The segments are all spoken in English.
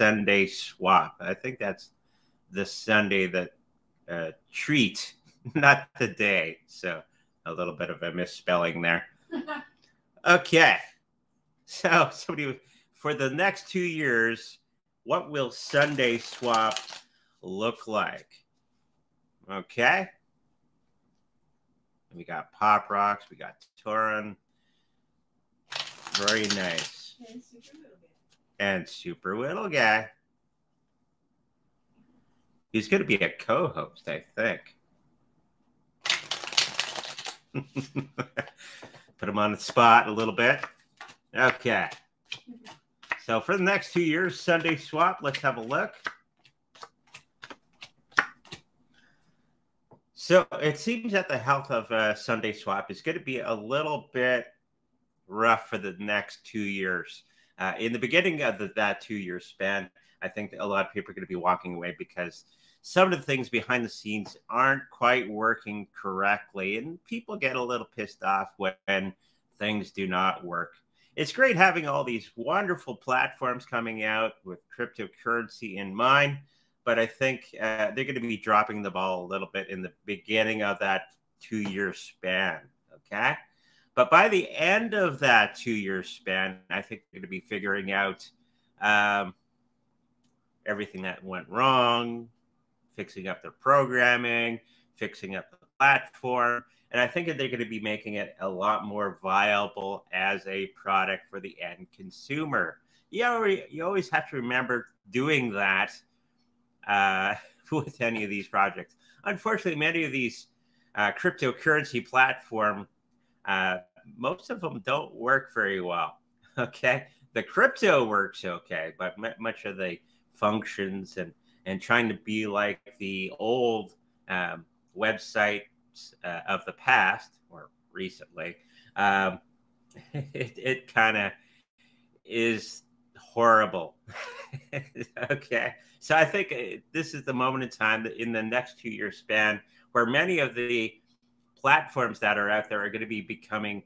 sundae swap. I think that's the Sunday that treat, not the day. So a little bit of a misspelling there. Okay. So somebody, for the next 2 years, what will sundae swap look like? Okay. We got Pop Rocks. We got Torin. Very nice. And Super Little Guy. He's going to be a co-host, I think. Put him on the spot a little bit. Okay. So for the next 2 years, sundae swap, let's have a look. So it seems that the health of sundae swap is going to be a little bit rough for the next 2 years. In the beginning of that 2 year span, I think a lot of people are going to be walking away because some of the things behind the scenes aren't quite working correctly, and people get a little pissed off when things do not work. It's great having all these wonderful platforms coming out with cryptocurrency in mind, but I think they're going to be dropping the ball a little bit in the beginning of that 2 year span, okay? But by the end of that 2 year span, I think they're going to be figuring out everything that went wrong, fixing up their programming, fixing up the platform. And I think that they're going to be making it a lot more viable as a product for the end consumer. You always have to remember doing that with any of these projects. Unfortunately, many of these cryptocurrency platform, most of them don't work very well. Okay, the crypto works okay, but much of the functions and trying to be like the old websites of the past or recently, it kind of is horrible. Okay, so I think this is the moment in time that in the next 2 year span where many of the platforms that are out there are going to be becoming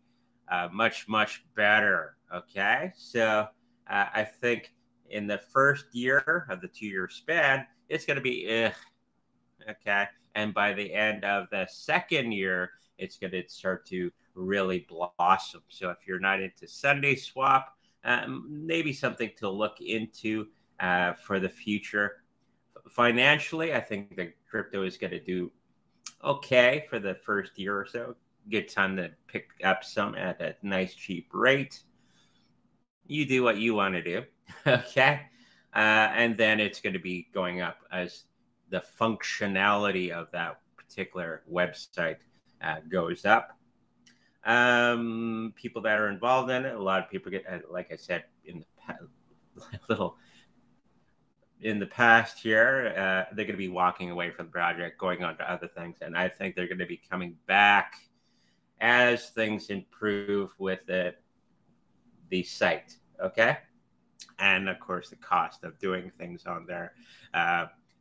much better. Okay, so I think in the first year of the 2 year span, it's going to be okay, and by the end of the second year, it's going to start to really blossom. So if you're not into sundae swap, maybe something to look into for the future. Financially, I think the crypto is going to do okay for the first year or so. Good time to pick up some at a nice cheap rate. You do what you want to do, okay? And then it's going to be going up as the functionality of that particular website goes up. People that are involved in it, a lot of people get, like I said, in the past year, they're going to be walking away from the project, going on to other things. And I think they're going to be coming back as things improve with the site, okay? And of course, the cost of doing things on there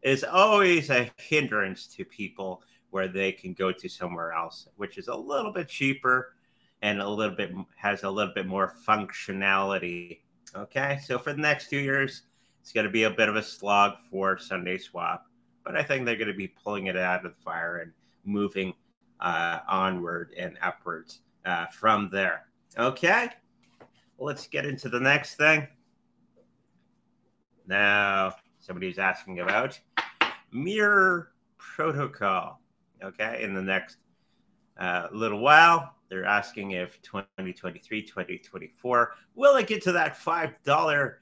is always a hindrance to people where they can go to somewhere else, which is a little bit cheaper and has a little bit more functionality, okay? So for the next 2 years, it's going to be a bit of a slog for sundae swap, but I think they're going to be pulling it out of the fire and moving onward and upwards from there. Okay, let's get into the next thing. Now, somebody's asking about mirror protocol. Okay, in the next little while, they're asking if 2023, 2024, will it get to that $5